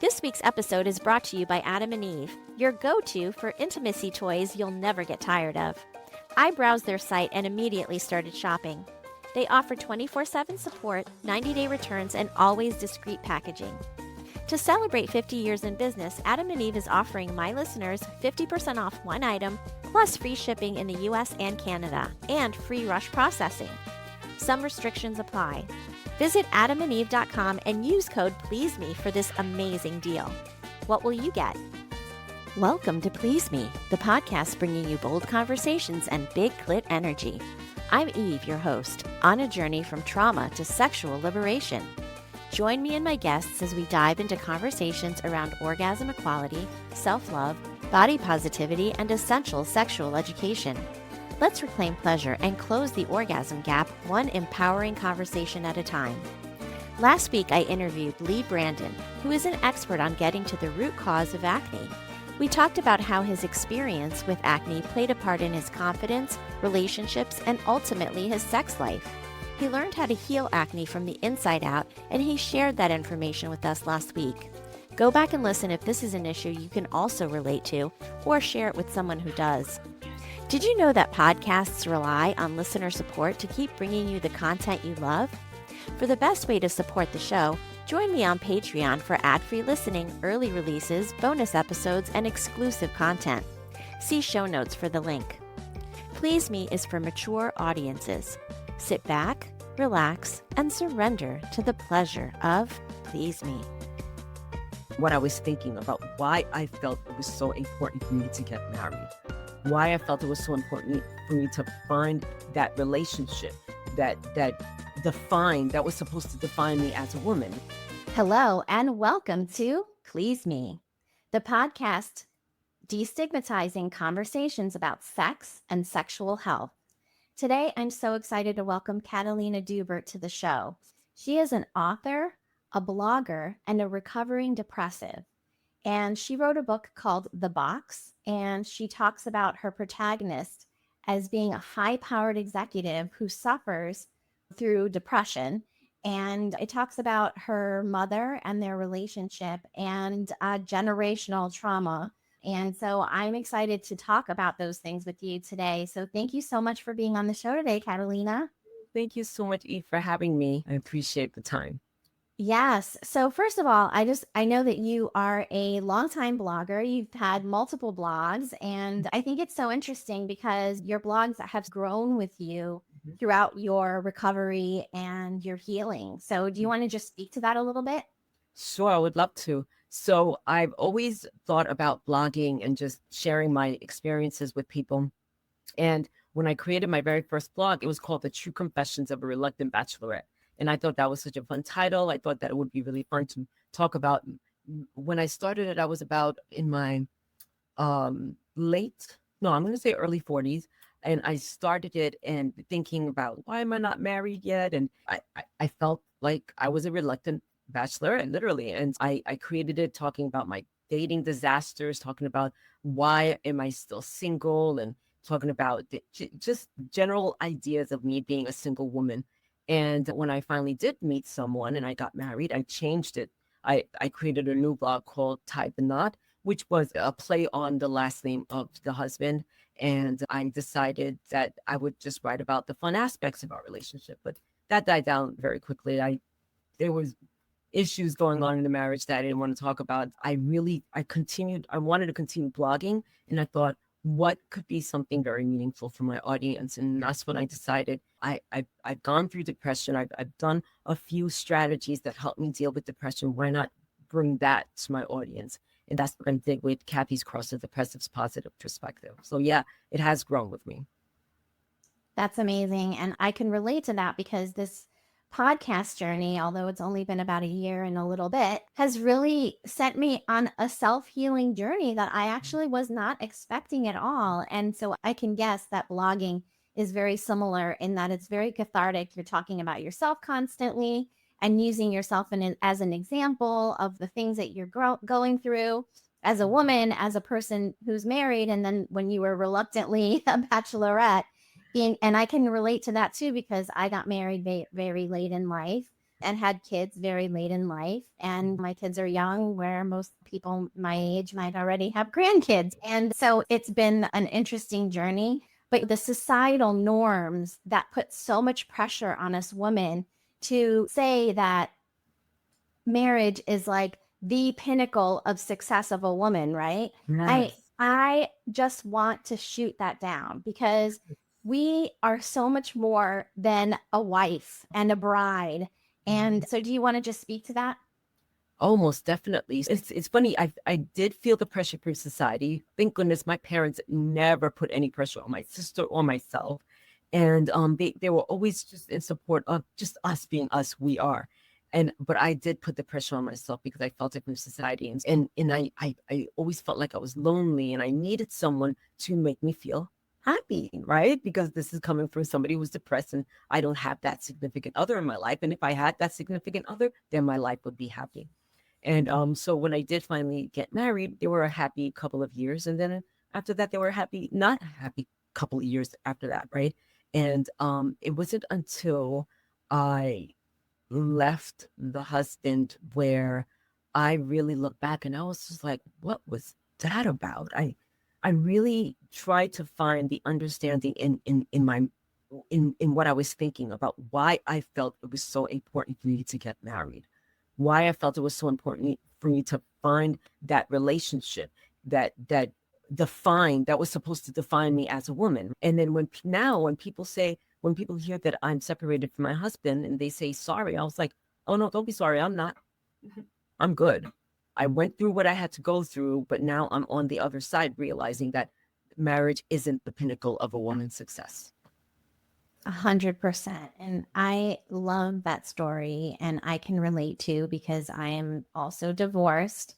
This week's episode is brought to you by Adam and Eve, your go-to for intimacy toys you'll never get tired of. I browsed their site and immediately started shopping. They offer 24/7 support, 90-day returns, and always discreet packaging. To celebrate 50 years in business, Adam and Eve is offering my listeners 50% off one item, plus free shipping in the US and Canada, and free rush processing. Some restrictions apply. Visit adamandeve.com and use code PLEASEME for this amazing deal. What will you get? Welcome to Please Me, the podcast bringing you bold conversations and big clit energy. I'm Eve, your host, on a journey from trauma to sexual liberation. Join me and my guests as we dive into conversations around orgasm equality, self-love, body positivity, and essential sexual education. Let's reclaim pleasure and close the orgasm gap one empowering conversation at a time. Last week, I interviewed Lee Brandon, who is an expert on getting to the root cause of acne. We talked about how his experience with acne played a part in his confidence, relationships, and ultimately his sex life. He learned how to heal acne from the inside out, and he shared that information with us last week. Go back and listen if this is an issue you can also relate to, or share it with someone who does. Did you know that podcasts rely on listener support to keep bringing you the content you love? For the best way to support the show, join me on Patreon for ad-free listening, early releases, bonus episodes, and exclusive content. See show notes for the link. Please Me is for mature audiences. Sit back, relax, and surrender to the pleasure of Please Me. What I was thinking about why I felt it was so important for me to get married. Why I felt it was so important for me to find that relationship that was supposed to define me as a woman. Hello, and welcome to Please Me, the podcast destigmatizing conversations about sex and sexual health. Today, I'm so excited to welcome Cathelina Duvert to the show. She is an author, a blogger, and a recovering depressive. And she wrote a book called The Box, and she talks about her protagonist as being a high-powered executive who suffers through depression. And it talks about her mother and their relationship and generational trauma. And so I'm excited to talk about those things with you today. So thank you so much for being on the show today, Cathelina. Thank you so much, Eve, for having me. I appreciate the time. Yes. So first of all, I know that you are a longtime blogger. You've had multiple blogs, and I think it's so interesting because your blogs have grown with you throughout your recovery and your healing. So do you want to just speak to that a little bit? Sure, I would love to. So I've always thought about blogging and just sharing my experiences with people. And when I created my very first blog, it was called The True Confessions of a Reluctant Bachelorette. And I thought that was such a fun title. I thought that it would be really fun to talk about. When I started it, I was about in my early 40s. And I started it and thinking about, why am I not married yet? And I felt like I was a reluctant bachelorette, literally. And I created it talking about my dating disasters, talking about why am I still single, and talking about just general ideas of me being a single woman. And when I finally did meet someone and I got married, I changed it. I created a new blog called Tie the Knot, which was a play on the last name of the husband. And I decided that I would just write about the fun aspects of our relationship. But that died down very quickly. There was issues going on in the marriage that I didn't want to talk about. I wanted to continue blogging. And I thought, what could be something very meaningful for my audience? And that's when I decided. I've gone through depression. I've done a few strategies that help me deal with depression. Why not bring that to my audience? And that's what I did with Kathy's Cross of Depressive's Positive Perspective. So yeah, it has grown with me. That's amazing. And I can relate to that because this podcast journey, although it's only been about a year and a little bit, has really sent me on a self-healing journey that I actually was not expecting at all. And so I can guess that blogging is very similar in that it's very cathartic. You're talking about yourself constantly and using yourself as an example of the things that you're going through as a woman, as a person who's married, and then when you were reluctantly a bachelorette. And I can relate to that too, because I got married very late in life. and had kids very late in life. And my kids are young, where most people my age might already have grandkids. And so it's been an interesting journey. But the societal norms that put so much pressure on us women to say that marriage is like the pinnacle of success of a woman, right? I Yes. I just want to shoot that down because we are so much more than a wife and a bride. And so do you want to just speak to that? Almost definitely. It's funny. I did feel the pressure from society. Thank goodness my parents never put any pressure on my sister or myself. And they were always just in support of just us being us, we are. And but I did put the pressure on myself because I felt it from society. And I always felt like I was lonely and I needed someone to make me feel happy, right? Because this is coming from somebody who's depressed and I don't have that significant other in my life. And if I had that significant other, then my life would be happy. And so when I did finally get married, they were a happy couple of years. And then after that, they were happy, not a happy couple of years after that, right? And it wasn't until I left the husband where I really looked back and I was just like, what was that about? I really tried to find the understanding in my in what I was thinking about why I felt it was so important for me to get married, why I felt it was so important for me to find that relationship that defined that was supposed to define me as a woman. And then when people say when people hear that I'm separated from my husband and they say sorry, I was like, oh no, don't be sorry, I'm not. I'm good. I went through what I had to go through, but now I'm on the other side realizing that marriage isn't the pinnacle of a woman's success. 100%. And I love that story and I can relate to because I am also divorced.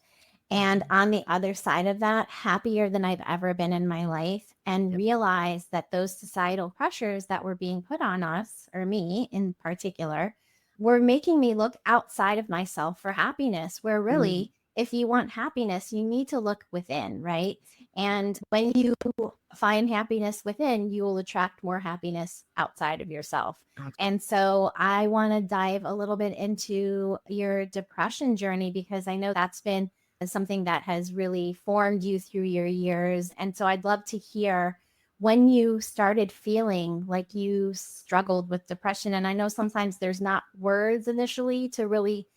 And on the other side of that, happier than I've ever been in my life, and Yep. realize that those societal pressures that were being put on us, or me in particular, were making me look outside of myself for happiness. Where Mhm. really, if you want happiness, you need to look within, right? And when you find happiness within, you will attract more happiness outside of yourself. And so I want to dive a little bit into your depression journey because I know that's been something that has really formed you through your years. And so I'd love to hear when you started feeling like you struggled with depression. And I know sometimes there's not words initially to really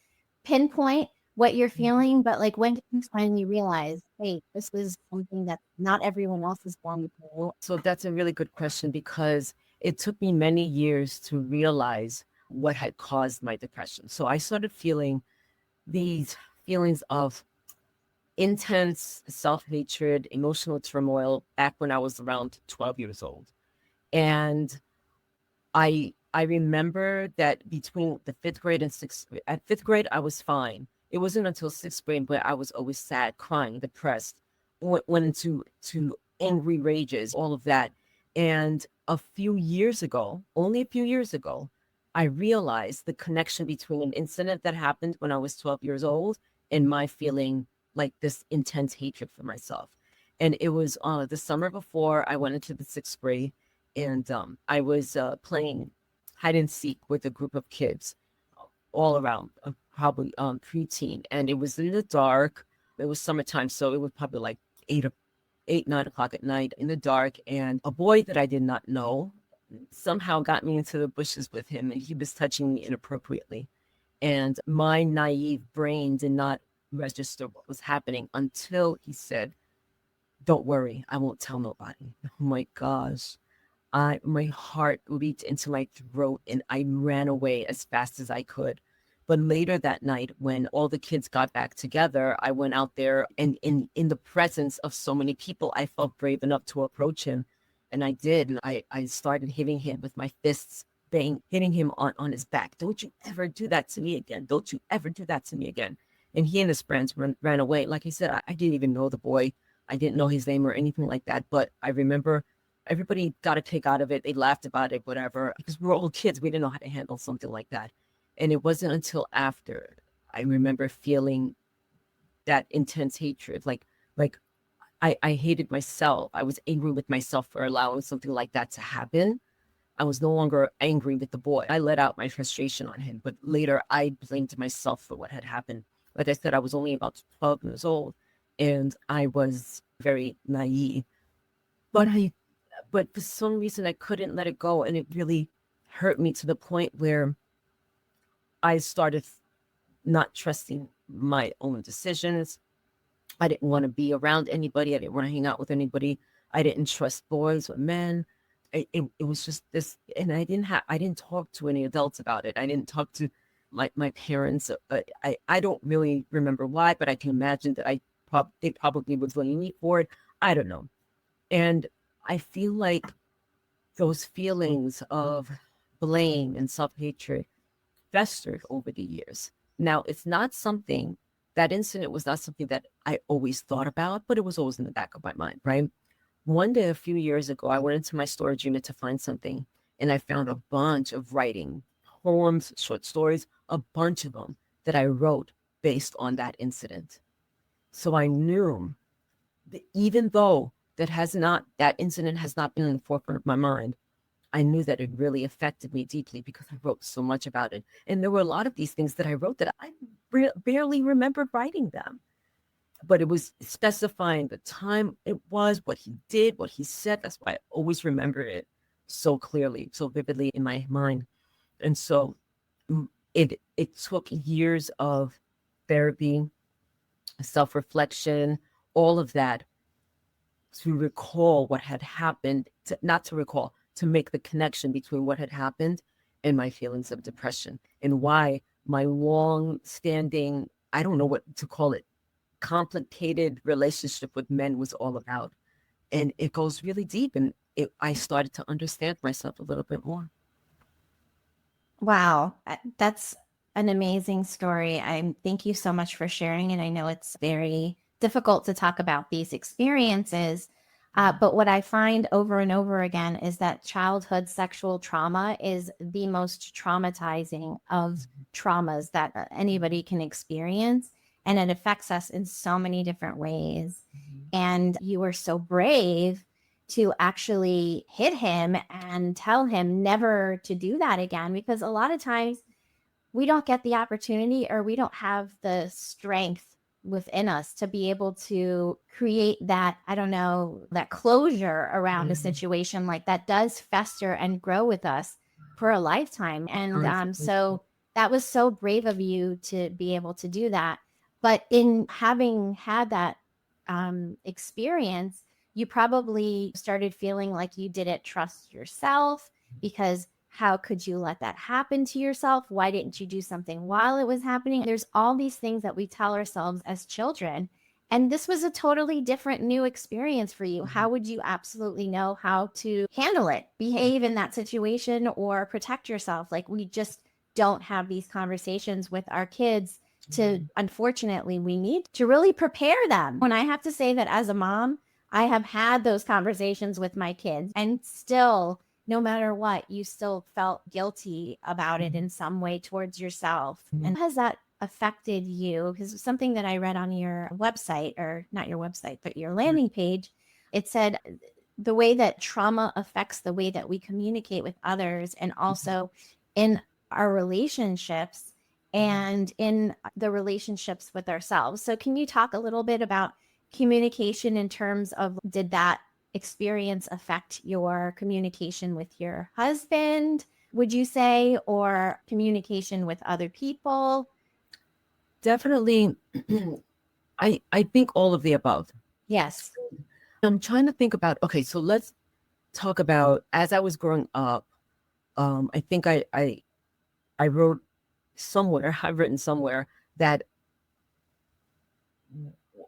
pinpoint what you're feeling, but like when did you finally realize, hey, this is something that not everyone else is going through? So that's a really good question because it took me many years to realize what had caused my depression. So I started feeling these feelings of intense self hatred, emotional turmoil back when I was around 12 years old. And I remember that between the fifth grade and sixth grade, at fifth grade, I was fine. It wasn't until sixth grade where I was always sad, crying, depressed, went into angry rages, all of that. And a few years ago, only a few years ago, I realized the connection between an incident that happened when I was 12 years old and my feeling like this intense hatred for myself. And it was the summer before I went into the sixth grade, and I was playing hide and seek with a group of kids all around, probably preteen, and it was in the dark. It was summertime, so it was probably like 9 o'clock at night in the dark, and a boy that I did not know somehow got me into the bushes with him, and he was touching me inappropriately. And my naive brain did not register what was happening until he said, "Don't worry, I won't tell nobody." Oh my gosh. My heart leaped into my throat and I ran away as fast as I could. But later that night, when all the kids got back together, I went out there and in the presence of so many people, I felt brave enough to approach him. And I did. And I started hitting him with my fists, hitting him on his back. Don't you ever do that to me again. Don't you ever do that to me again. And he and his friends ran away. Like I said, I didn't even know the boy. I didn't know his name or anything like that. But I remember everybody got a kick out of it. They laughed about it, whatever, because we were all kids. We didn't know how to handle something like that. And it wasn't until after I remember feeling that intense hatred. Like I hated myself. I was angry with myself for allowing something like that to happen. I was no longer angry with the boy. I let out my frustration on him, but later I blamed myself for what had happened. Like I said, I was only about 12 years old and I was very naive. But but for some reason I couldn't let it go. And it really hurt me to the point where I started not trusting my own decisions. I didn't want to be around anybody. I didn't want to hang out with anybody. I didn't trust boys or men. It was just this, and I didn't talk to any adults about it. I didn't talk to my parents. I don't really remember why, but I can imagine that they probably was blaming me for it. I don't know. And I feel like those feelings of blame and self-hatred festered over the years. Now, that incident was not something that I always thought about, but it was always in the back of my mind, right? One day, a few years ago, I went into my storage unit to find something, and I found a bunch of writing, poems, short stories, a bunch of them that I wrote based on that incident. So I knew that even though that incident has not been in the forefront of my mind, I knew that it really affected me deeply because I wrote so much about it. And there were a lot of these things that I wrote that I barely remembered writing them. But it was specifying the time it was, what he did, what he said. That's why I always remember it so clearly, so vividly in my mind. And so it took years of therapy, self-reflection, all of that to recall what had happened, not to recall, to make the connection between what had happened and my feelings of depression and why my long-standing, I don't know what to call it, complicated relationship with men was all about. And it goes really deep. And I started to understand myself a little bit more. Wow, that's an amazing story. I thank you so much for sharing it. I know it's very difficult to talk about these experiences, but what I find over and over again is that childhood sexual trauma is the most traumatizing of traumas that anybody can experience, and it affects us in so many different ways. And you were so brave to actually hit him and tell him never to do that again, because a lot of times we don't get the opportunity or we don't have the strength within us to be able to create that, I don't know, that closure around a situation like that does fester and grow with us for a lifetime. And so that was so brave of you to be able to do that. But in having had that experience, you probably started feeling like you didn't trust yourself, because how could you let that happen to yourself? Why didn't you do something while it was happening? There's all these things that we tell ourselves as children. And this was a totally different new experience for you. How would you absolutely know how to handle it, behave in that situation, or protect yourself? Like, we just don't have these conversations with our kids unfortunately, we need to really prepare them. When I have to say that as a mom, I have had those conversations with my kids, and still, no matter what, you still felt guilty about it in some way towards yourself. And how has that affected you? Because something that I read on your website, or not your website, but your landing page, it said the way that trauma affects the way that we communicate with others, and also in our relationships and in the relationships with ourselves. So can you talk a little bit about communication in terms of, did that experience affect your communication with your husband, would you say, or communication with other people? Definitely, I think all of the above. Yes. I'm trying to think about, okay, so let's talk about as I was growing up. I think I wrote somewhere, I've written somewhere that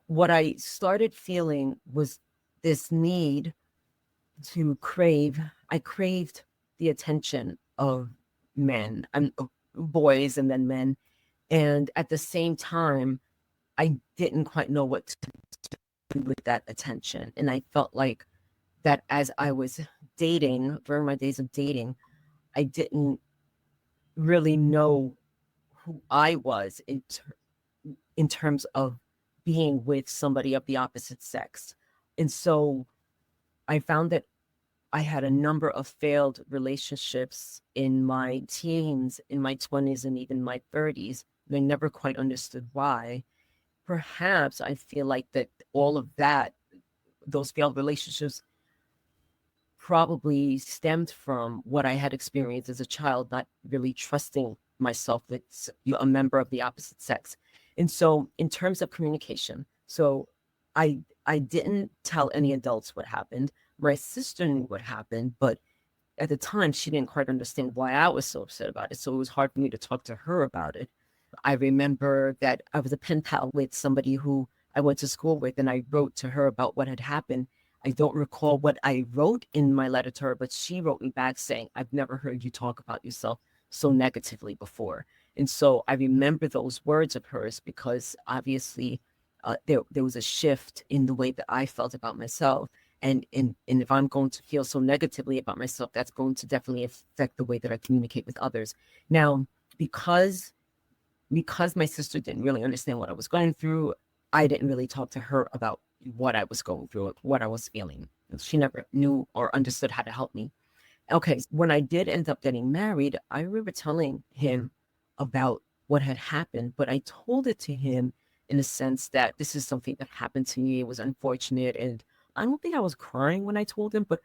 what I started feeling was this need I craved the attention of men, boys and then men. And at the same time, I didn't quite know what to do with that attention. And I felt like that as I was dating, during my days of dating, I didn't really know who I was in terms of being with somebody of the opposite sex. And so I found that I had a number of failed relationships in my teens, in my 20s, and even my 30s. And I never quite understood why. Perhaps I feel like that all of that, those failed relationships probably stemmed from what I had experienced as a child, not really trusting myself with a member of the opposite sex. And so, in terms of communication, so I didn't tell any adults what happened. My sister knew what happened, but at the time, she didn't quite understand why I was so upset about it. So it was hard for me to talk to her about it. I remember that I was a pen pal with somebody who I went to school with, and I wrote to her about what had happened. I don't recall what I wrote in my letter to her, but she wrote me back saying, I've never heard you talk about yourself so negatively before. And so I remember those words of hers because obviously there was a shift in the way that I felt about myself. And if I'm going to feel so negatively about myself, that's going to definitely affect the way that I communicate with others. Now, because my sister didn't really understand what I was going through, I didn't really talk to her about what I was going through, what I was feeling. She never knew or understood how to help me. Okay, when I did end up getting married, I remember telling him about what had happened, but I told it to him in a sense that this is something that happened to me. It was unfortunate. And I don't think I was crying when I told him, but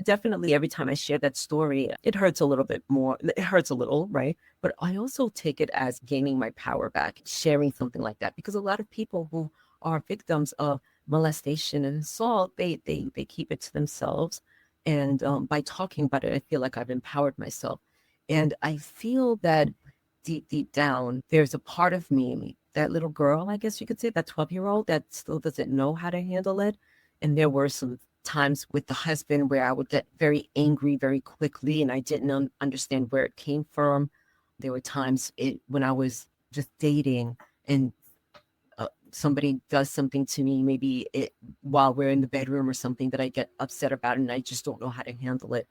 definitely every time I share that story, it hurts a little bit more. It hurts a little, right? But I also take it as gaining my power back, sharing something like that, because a lot of people who are victims of molestation and assault, they keep it to themselves. And by talking about it, I feel like I've empowered myself. And I feel that deep down, there's a part of me, that little girl, I guess you could say, that 12-year-old that still doesn't know how to handle it. And there were some times with the husband where I would get very angry very quickly and I didn't understand where it came from. There were times when I was just dating and somebody does something to me, maybe while we're in the bedroom or something that I get upset about and I just don't know how to handle it.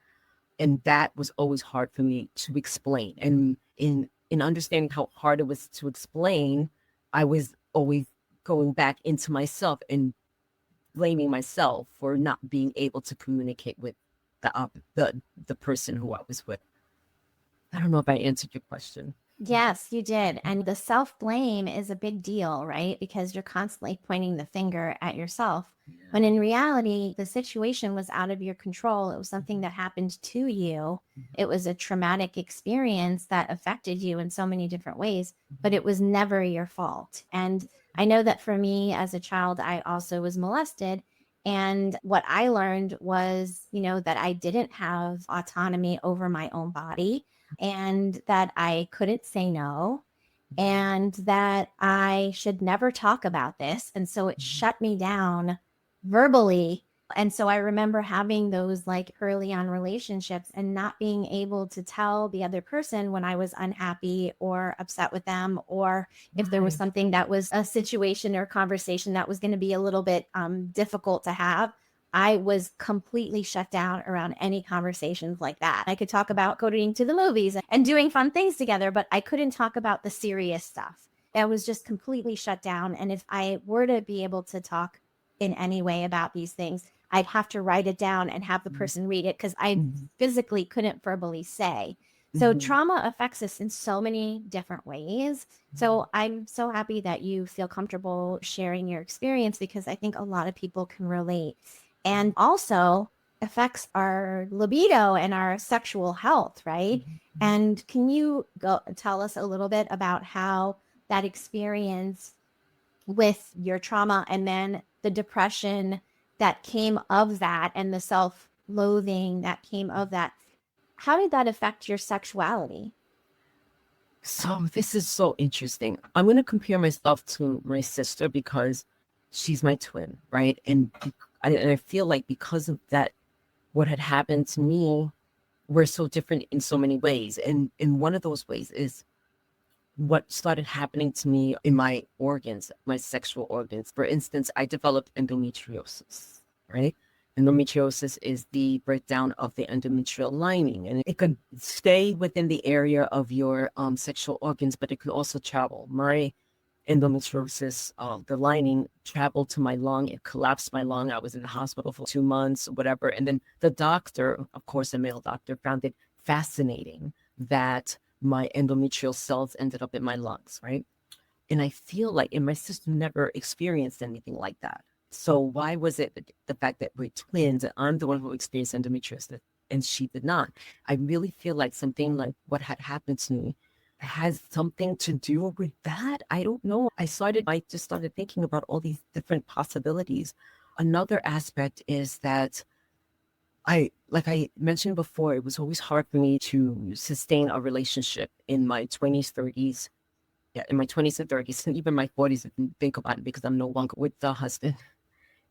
And that was always hard for me to explain. And in understanding how hard it was to explain, I was always going back into myself and blaming myself for not being able to communicate with the person who I was with. I don't know if I answered your question. Yes, you did. And the self blame is a big deal, right? Because you're constantly pointing the finger at yourself. When in reality, the situation was out of your control. It was something that happened to you. It was a traumatic experience that affected you in so many different ways, but it was never your fault. And I know that for me as a child, I also was molested. And what I learned was, that I didn't have autonomy over my own body and that I couldn't say no and that I should never talk about this. And so it shut me down verbally. And so I remember having those like early on relationships and not being able to tell the other person when I was unhappy or upset with them, or if there was something that was a situation or conversation that was going to be a little bit difficult to have. I was completely shut down around any conversations like that. I could talk about going to the movies and doing fun things together, but I couldn't talk about the serious stuff. I was just completely shut down. And if I were to be able to talk in any way about these things, I'd have to write it down and have the person read it because I physically couldn't verbally say. So trauma affects us in so many different ways. So I'm so happy that you feel comfortable sharing your experience because I think a lot of people can relate. And also affects our libido and our sexual health, right? And can you tell us a little bit about how that experience with your trauma and then the depression that came of that and the self-loathing that came of that, how did that affect your sexuality? So this is so interesting. I'm going to compare myself to my sister because she's my twin, right? And I feel like because of that, what had happened to me, we're so different in so many ways. And one of those ways is what started happening to me in my organs, my sexual organs. For instance, I developed endometriosis, right? Endometriosis is the breakdown of the endometrial lining, and it can stay within the area of your sexual organs, but it can also travel. My endometriosis. The lining traveled to my lung. It collapsed my lung. I was in the hospital for 2 months, whatever. And then the doctor, of course, a male doctor, found it fascinating that my endometrial cells ended up in my lungs, right? And I feel like, and my sister never experienced anything like that. So why was it the fact that we're twins and I'm the one who experienced endometriosis and she did not? I really feel like something like what had happened to me has something to do with that. I don't know. I just started thinking about all these different possibilities. Another aspect is that like I mentioned before, it was always hard for me to sustain a relationship in my 20s, 30s. Yeah, in my 20s and 30s, and even my 40s, if you think about it, because I'm no longer with the husband.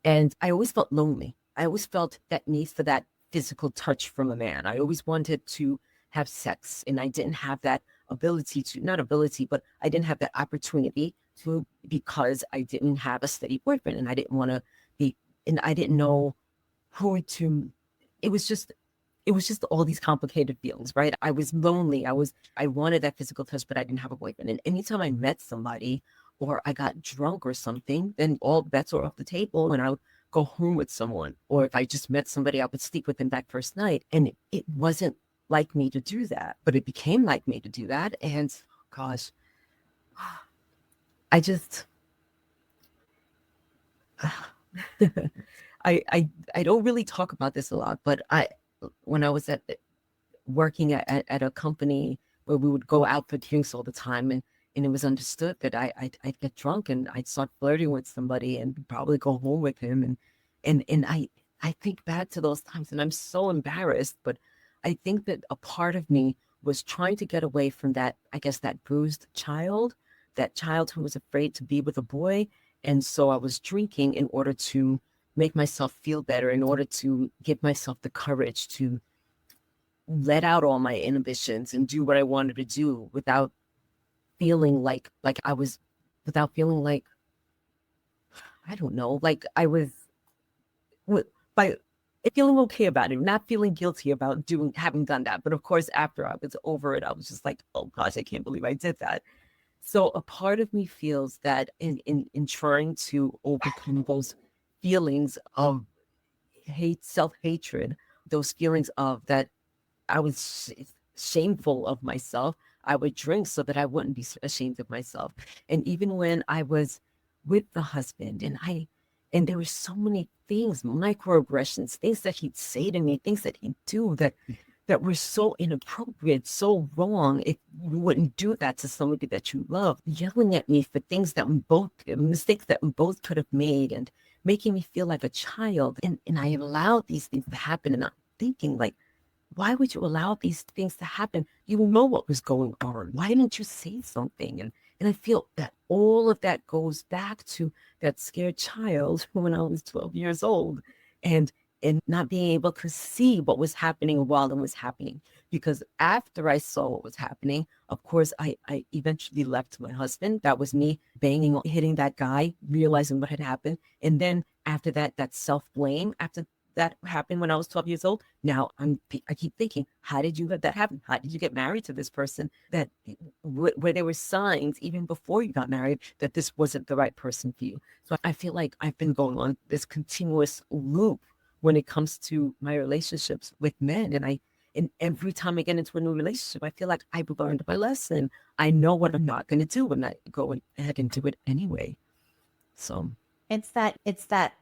And I always felt lonely. I always felt that need for that physical touch from a man. I always wanted to have sex, and I didn't have that ability to, not ability, but I didn't have that opportunity to because I didn't have a steady boyfriend and I didn't want to be, and I didn't know who to, it was just, it was just all these complicated feelings, right? I was lonely. I wanted that physical touch, but I didn't have a boyfriend. And anytime I met somebody or I got drunk or something, then all bets were off the table and I would go home with someone. Or if I just met somebody, I would sleep with them that first night. And it wasn't like me to do that, but it became like me to do that. And gosh, I just, I don't really talk about this a lot, but when I was working at a company where we would go out for drinks all the time, and it was understood that I'd get drunk and I'd start flirting with somebody and probably go home with him, and I think back to those times and I'm so embarrassed, but I think that a part of me was trying to get away from that, I guess, that bruised child, that child who was afraid to be with a boy. And so I was drinking in order to make myself feel better, in order to give myself the courage to let out all my inhibitions and do what I wanted to do without feeling like I was, without feeling like, I don't know, like I was by feeling okay about it, not feeling guilty about doing having done that. But of course, after I was over it, I was just like, oh gosh, I can't believe I did that. So a part of me feels that in trying to overcome those feelings of hate, self-hatred, those feelings of that I was shameful of myself, I would drink so that I wouldn't be ashamed of myself. And even when I was with the husband, and there were so many things, microaggressions, things that he'd say to me, things that he'd do that were so inappropriate, so wrong. If you wouldn't do that to somebody that you love, yelling at me for things that we both, mistakes that we both could have made, and making me feel like a child. And I allowed these things to happen. And I'm thinking, like, why would you allow these things to happen? You know what was going on. Why didn't you say something? And I feel that all of that goes back to that scared child when I was 12 years old, and not being able to see what was happening while it was happening. Because after I saw what was happening, of course, I eventually left my husband. That was me banging, hitting that guy, realizing what had happened. And then after that, that self-blame, after that happened when I was 12 years old. Now I keep thinking, how did you let that happen? How did you get married to this person that where there were signs even before you got married that this wasn't the right person for you? So I feel like I've been going on this continuous loop when it comes to my relationships with men. And every time I get into a new relationship, I feel like I've learned my lesson. I know what I'm not going to do, and I go ahead and do it anyway. So It's that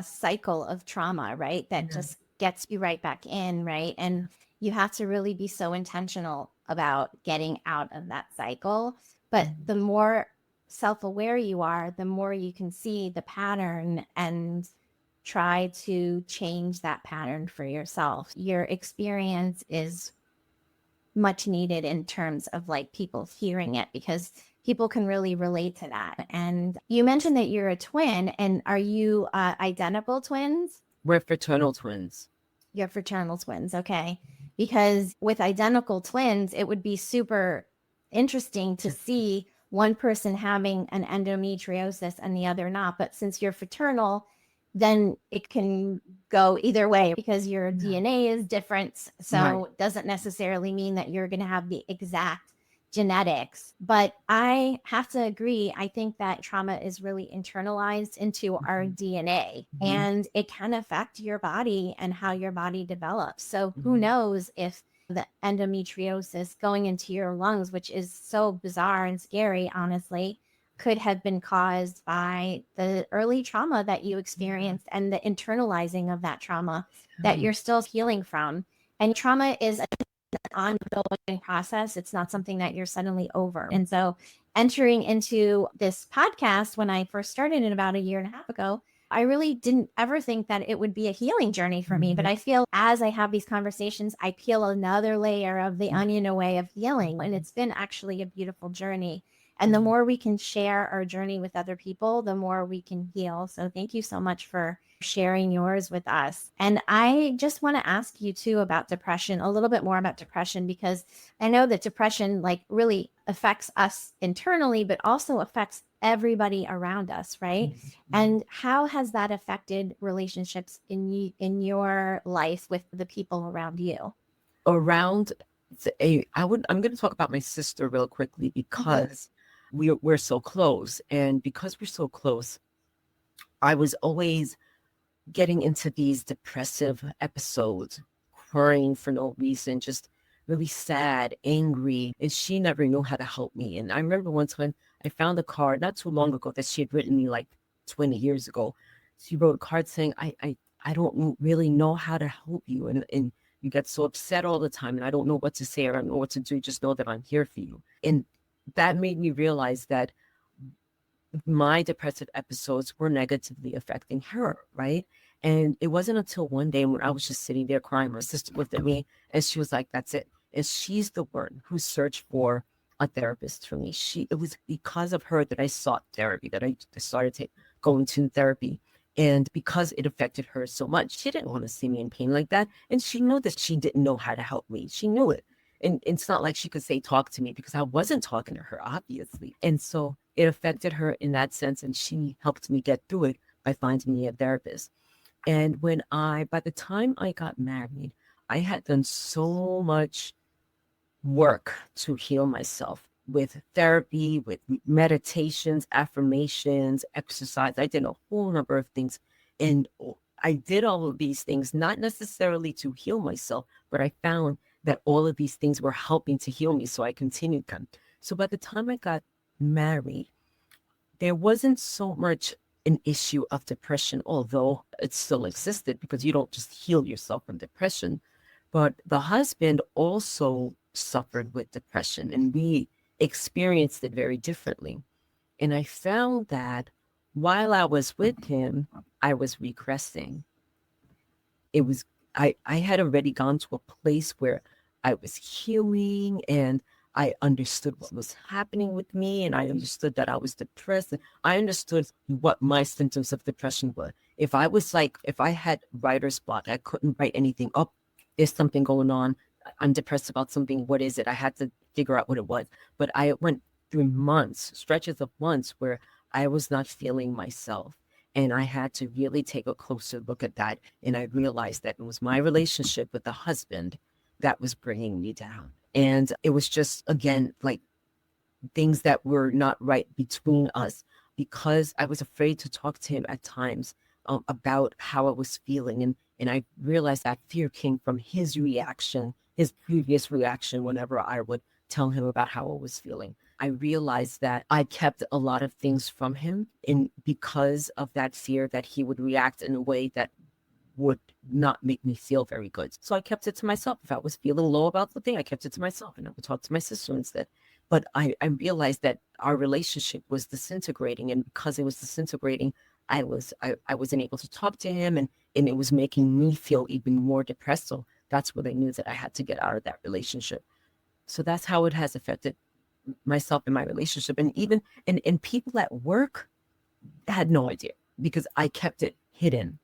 cycle of trauma, right? That just gets you right back in, right? And you have to really be so intentional about getting out of that cycle. But the more self-aware you are, the more you can see the pattern and try to change that pattern for yourself. Your experience is much needed in terms of like people hearing it, because people can really relate to that. And you mentioned that you're a twin, and are you identical twins? we're fraternal twins. You're fraternal twins, okay. Because with identical twins, it would be super interesting to see one person having an endometriosis and the other not. But since you're fraternal, then it can go either way because your DNA is different. So Right. it doesn't necessarily mean that you're going to have the exact genetics. But I have to agree. I think that trauma is really internalized into our DNA, and it can affect your body and how your body develops. So who knows if the endometriosis going into your lungs, which is so bizarre and scary, honestly, could have been caused by the early trauma that you experienced and the internalizing of that trauma that you're still healing from. And trauma is ongoing process. It's not something that you're suddenly over. And so entering into this podcast when I first started it about a year and a half ago, I really didn't ever think that it would be a healing journey for me. But I feel as I have these conversations, I peel another layer of the onion away of healing. And it's been actually a beautiful journey. And the more we can share our journey with other people, the more we can heal. So thank you so much for sharing yours with us. And I just want to ask you too about depression, a little bit more about depression, because I know that depression like really affects us internally, but also affects everybody around us, right? And how has that affected relationships in your life with the people around you? Around I'm going to talk about my sister real quickly because we're so close. And because we're so close, I was always getting into these depressive episodes, crying for no reason, just really sad, angry. And she never knew how to help me. And I remember one time I found a card not too long ago that she had written me like 20 years ago. She wrote a card saying, I don't really know how to help you. And you get so upset all the time. And I don't know what to say or I don't know what to do. Just know that I'm here for you. And that made me realize that my depressive episodes were negatively affecting her, right? And it wasn't until one day when I was just sitting there crying, my sister looked at me and she was like, that's it. And she's the one who searched for a therapist for me. It was because of her that I sought therapy, that I started going to therapy. And because it affected her so much, she didn't want to see me in pain like that. And she knew that she didn't know how to help me. She knew it. And it's not like she could say, talk to me, because I wasn't talking to her, obviously. And so it affected her in that sense. And she helped me get through it by finding me a therapist. And by the time I got married, I had done so much work to heal myself with therapy, with meditations, affirmations, exercise. I did a whole number of things. And I did all of these things, not necessarily to heal myself, but I found that all of these things were helping to heal me. So I continued them. So by the time I got married, there wasn't so much an issue of depression, although it still existed because you don't just heal yourself from depression. But the husband also suffered with depression and we experienced it very differently. And I found that while I was with him, I was regressing. I had already gone to a place where I was healing and I understood what was happening with me and I understood that I was depressed. And I understood what my symptoms of depression were. If I had writer's block, I couldn't write anything up. There's something going on. I'm depressed about something. What is it? I had to figure out what it was. But I went through stretches of months where I was not feeling myself. And I had to really take a closer look at that. And I realized that it was my relationship with the husband that was bringing me down. And it was just, again, like things that were not right between us because I was afraid to talk to him at times about how I was feeling. And I realized that fear came from his previous reaction, whenever I would tell him about how I was feeling. I realized that I kept a lot of things from him because of that fear that he would react in a way that would not make me feel very good. So I kept it to myself. If I was feeling low about the thing, I kept it to myself and I would talk to my sister instead. But I realized that our relationship was disintegrating. And because it was disintegrating, I wasn't able to talk to him and it was making me feel even more depressed. So that's when I knew that I had to get out of that relationship. So that's how it has affected myself and my relationship. And even and people at work had no idea because I kept it hidden.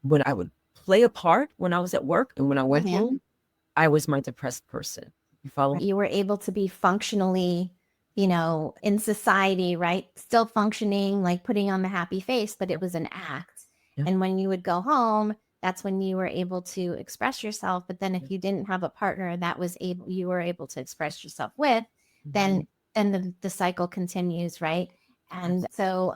When I would play a part when I was at work and when I went home, I was my depressed person. You follow? You were able to be functionally, in society, right? Still functioning, like putting on the happy face, but it was an act. Yeah. And when you would go home, that's when you were able to express yourself. But then if you didn't have a partner you were able to express yourself with, then the cycle continues, right? And so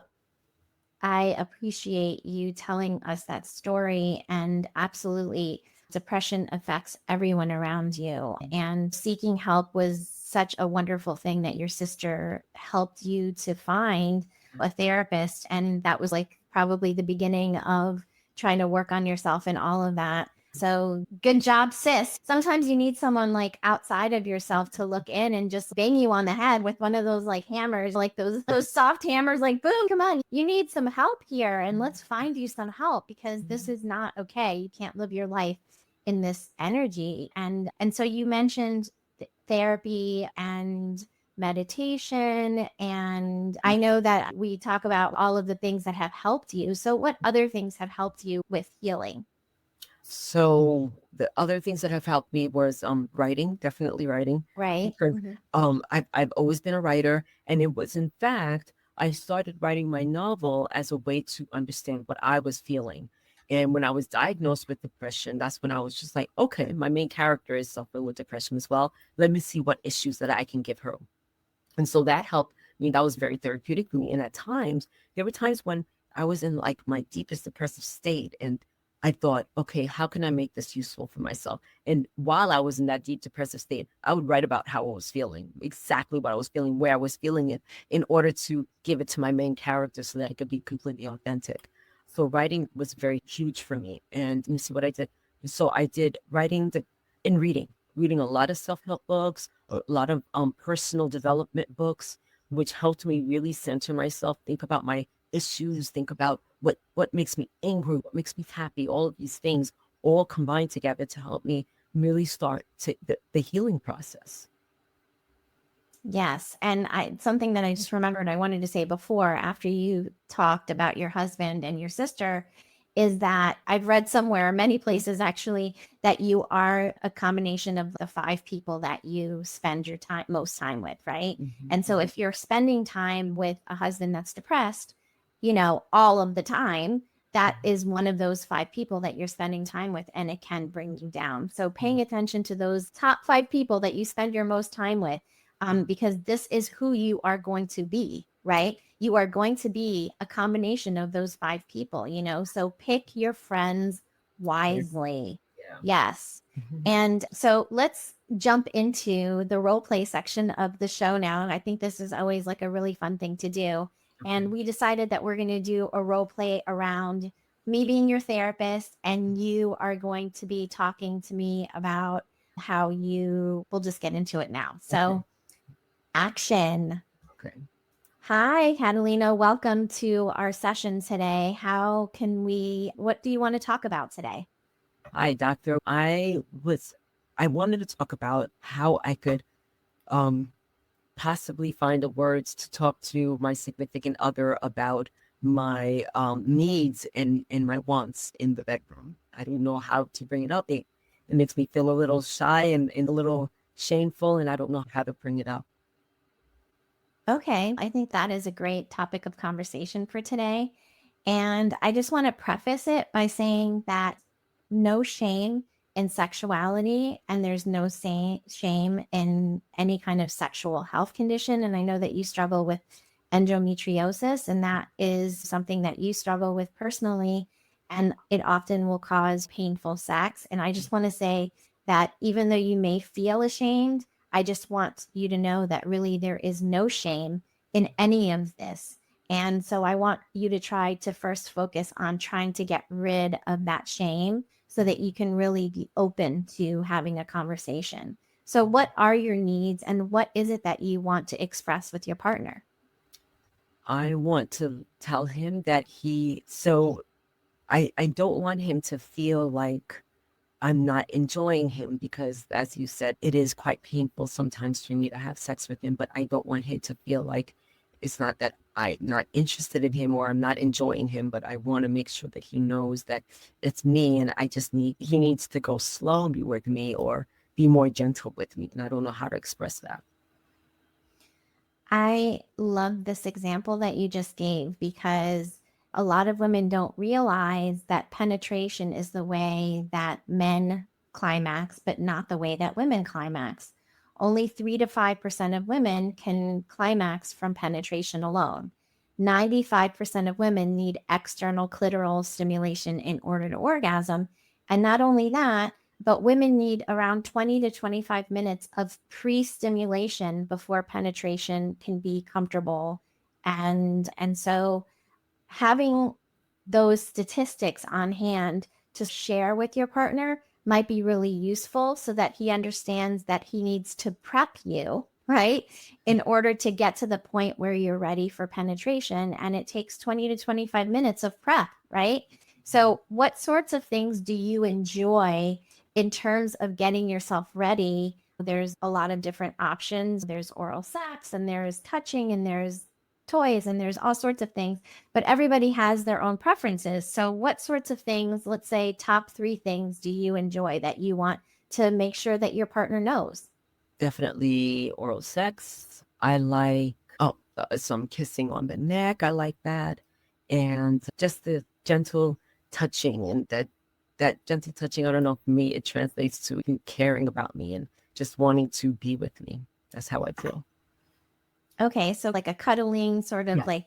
I appreciate you telling us that story. And absolutely, depression affects everyone around you. And seeking help was such a wonderful thing that your sister helped you to find a therapist. And that was like probably the beginning of trying to work on yourself and all of that. So good job, sis. Sometimes you need someone like outside of yourself to look in and just bang you on the head with one of those like hammers, like those soft hammers, like boom, come on. You need some help here and let's find you some help because this is not okay. You can't live your life in this energy. And so you mentioned therapy and meditation, and I know that we talk about all of the things that have helped you. So what other things have helped you with healing? So the other things that have helped me was writing, definitely writing. Right. Because Mhm. I've always been a writer, and it was in fact I started writing my novel as a way to understand what I was feeling. And when I was diagnosed with depression, that's when I was just like, okay, my main character is suffering with depression as well. Let me see what issues that I can give her. And so that helped me. That was very therapeutic for me. And at times, there were times when I was in like my deepest depressive state. And I thought, okay, how can I make this useful for myself? And while I was in that deep depressive state, I would write about how I was feeling, exactly what I was feeling, where I was feeling it, in order to give it to my main character so that I could be completely authentic. So writing was very huge for me. And you see what I did. So I did and reading a lot of self-help books, a lot of personal development books, which helped me really center myself, think about my issues, think about what makes me angry, what makes me happy, all of these things all combined together to help me really start the healing process. Yes. And something that I just remembered I wanted to say before, after you talked about your husband and your sister, is that I've read somewhere, many places actually, that you are a combination of the five people that you spend your time most time with, right? And so if you're spending time with a husband that's depressed, all of the time, that is one of those five people that you're spending time with, and it can bring you down. So paying attention to those top five people that you spend your most time with, because this is who you are going to be, right? You are going to be a combination of those five people. So pick your friends wisely. Yeah. Yes. And so let's jump into the role play section of the show now. And I think this is always like a really fun thing to do. And we decided that we're going to do a role play around me being your therapist, and you are going to be talking to me about how we'll just get into it now. So, action. Okay. Hi, Catalina. Welcome to our session today. What do you want to talk about today? Hi, doctor. I wanted to talk about how I could um possibly find the words to talk to my significant other about my needs and my wants in the bedroom. I don't know how to bring it up. It makes me feel a little shy and a little shameful, and I don't know how to bring it up. Okay, I think that is a great topic of conversation for today. And I just want to preface it by saying that no shame in sexuality, and there's no shame in any kind of sexual health condition. And I know that you struggle with endometriosis, and that is something that you struggle with personally, and it often will cause painful sex. And I just want to say that even though you may feel ashamed, I just want you to know that really there is no shame in any of this. And so I want you to try to first focus on trying to get rid of that shame so that you can really be open to having a conversation. So, what are your needs and what is it that you want to express with your partner? I want to tell him that I don't want him to feel like I'm not enjoying him because, as you said, it is quite painful sometimes for me to have sex with him, but I don't want him to feel like it's not that I'm not interested in him or I'm not enjoying him, but I want to make sure that he knows that it's me and he needs to go slowly with me or be more gentle with me. And I don't know how to express that. I love this example that you just gave because a lot of women don't realize that penetration is the way that men climax, but not the way that women climax. only 3 to 5% of women can climax from penetration alone. 95% of women need external clitoral stimulation in order to orgasm. And not only that, but women need around 20 to 25 minutes of pre-stimulation before penetration can be comfortable. And so having those statistics on hand to share with your partner might be really useful so that he understands that he needs to prep you, right, in order to get to the point where you're ready for penetration. And it takes 20 to 25 minutes of prep, right? So, what sorts of things do you enjoy in terms of getting yourself ready? There's a lot of different options. There's oral sex, and there's touching, and there's toys, and there's all sorts of things, but everybody has their own preferences. So, what sorts of things, let's say top 3 things, do you enjoy that you want to make sure that your partner knows? Definitely oral sex. I like some kissing on the neck. I like that, and just the gentle touching, and that gentle touching. I don't know. For me, it translates to you caring about me and just wanting to be with me. That's how I feel. Okay, so like a cuddling sort of Yeah, like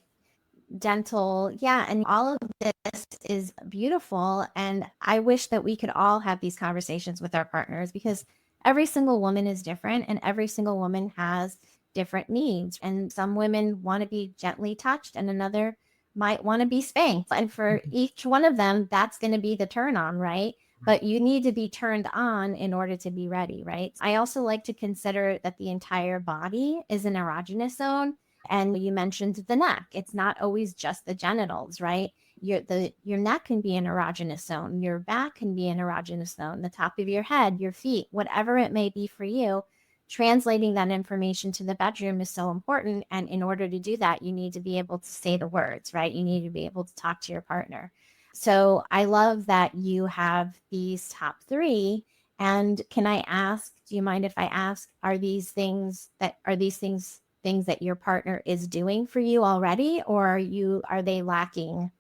dental. Yeah. And all of this is beautiful. And I wish that we could all have these conversations with our partners because every single woman is different and every single woman has different needs. And some women want to be gently touched and another might want to be spanked. And for each one of them, that's going to be the turn on, right? But you need to be turned on in order to be ready, right? I also like to consider that the entire body is an erogenous zone. And you mentioned the neck. It's not always just the genitals, right? Your neck can be an erogenous zone. Your back can be an erogenous zone. The top of your head, your feet, whatever it may be for you. Translating that information to the bedroom is so important. And in order to do that, you need to be able to say the words, right? You need to be able to talk to your partner. So I love that you have these top 3. And can I ask, do you mind if I ask, are these things that your partner is doing for you already, or are they lacking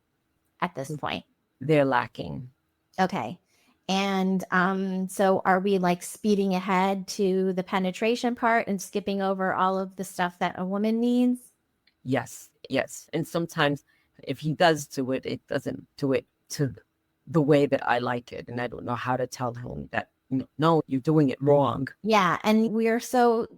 at this point? they're lacking. Okay. And so are we like speeding ahead to the penetration part and skipping over all of the stuff that a woman needs? Yes, yes. And sometimes if he does do it, it doesn't do it to the way that I like it. And I don't know how to tell him that, no, you're doing it wrong. Yeah. And we're so,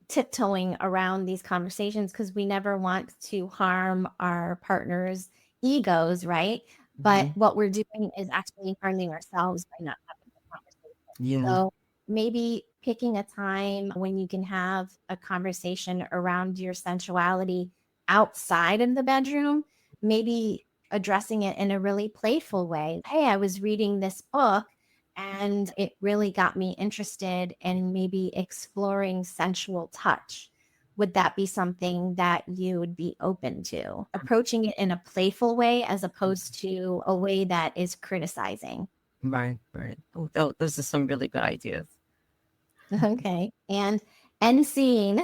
tiptoeing around these conversations because we never want to harm our partner's egos, right? But Mhm. what we're doing is actually harming ourselves by not having the conversation. Yeah. So maybe picking a time when you can have a conversation around your sensuality outside of the bedroom, maybe addressing it in a really playful way. Hey, I was reading this book and it really got me interested in maybe exploring sensual touch. Would that be something that you would be open to? Approaching it in a playful way as opposed to a way that is criticizing. Right, right. Oh, those are some really good ideas. Okay. And end scene.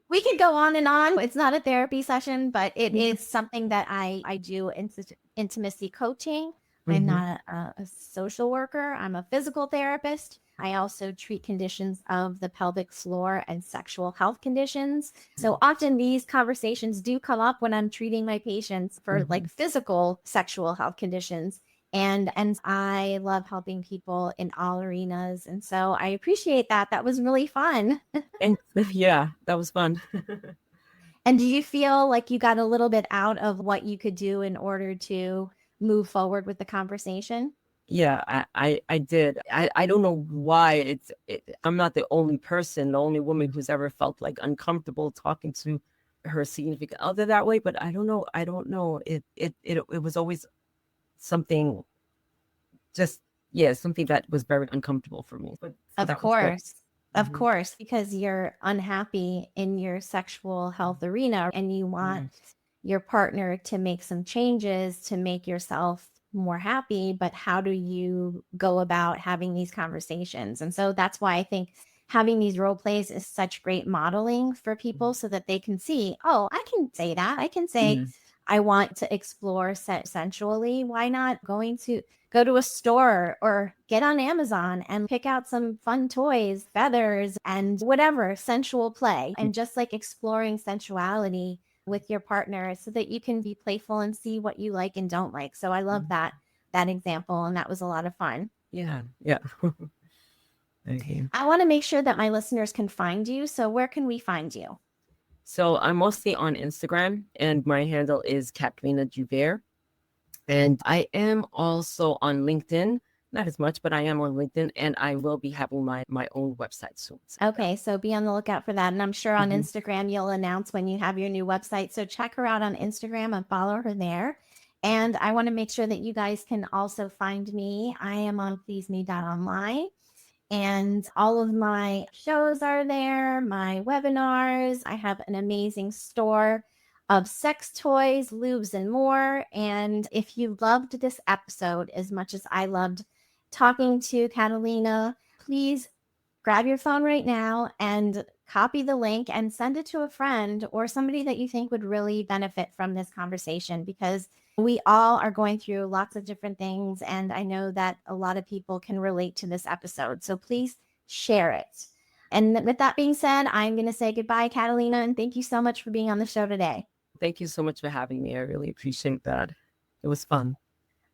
We could go on and on. It's not a therapy session, but it is something that I do intimacy coaching. I'm Hmm. not a social worker. I'm a physical therapist. I also treat conditions of the pelvic floor and sexual health conditions. So often these conversations do come up when I'm treating my patients for like physical sexual health conditions. And I love helping people in all arenas. And so I appreciate that. That was really fun. And yeah, that was fun. And do you feel like you got a little bit out of what you could do in order to move forward with the conversation? Yeah, I did. I don't know why I'm not the only person, the only woman who's ever felt like uncomfortable talking to her significant other that way, but I don't know. I don't know. It was always something, just, yeah, something that was very uncomfortable for me. But so Of that was good. course. Of Hmm. course, because you're unhappy in your sexual health arena and you want Yes. your partner to make some changes to make yourself more happy. But how do you go about having these conversations? And so that's why I think having these role plays is such great modeling for people so that they can see, oh, I can say that. I can say, Yes. I want to explore sensually. Why not go to a store or get on Amazon and pick out some fun toys, feathers, and whatever, sensual play. And just like exploring sensuality with your partner so that you can be playful and see what you like and don't like. So I love that example, and that was a lot of fun. Yeah. Okay. I want to make sure that my listeners can find you. So where can we find you? So I'm mostly on Instagram, and my handle is Cathelina Duvert. And I am also on LinkedIn, not as much, but I am on LinkedIn, and I will be having my own website soon. Okay, so be on the lookout for that. And I'm sure on Instagram, you'll announce when you have your new website. So check her out on Instagram and follow her there. And I want to make sure that you guys can also find me. I am on pleaseme.online. And all of my shows are there, my webinars. I have an amazing store of sex toys, lubes, and more. And if you loved this episode as much as I loved talking to Cathelina, please grab your phone right now and copy the link and send it to a friend or somebody that you think would really benefit from this conversation, because we all are going through lots of different things. And I know that a lot of people can relate to this episode. So please share it. And with that being said, I'm going to say goodbye, Cathelina, and thank you so much for being on the show today. Thank you so much for having me. I really appreciate that. It was fun.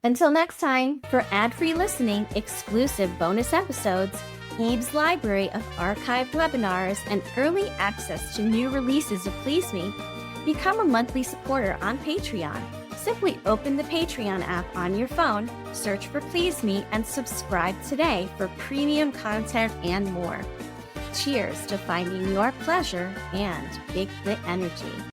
Until next time, for ad-free listening, exclusive bonus episodes, Eve's library of archived webinars, and early access to new releases of Please Me, become a monthly supporter on Patreon. Simply open the Patreon app on your phone, search for Please Me, and subscribe today for premium content and more. Cheers to finding your pleasure and big clit energy.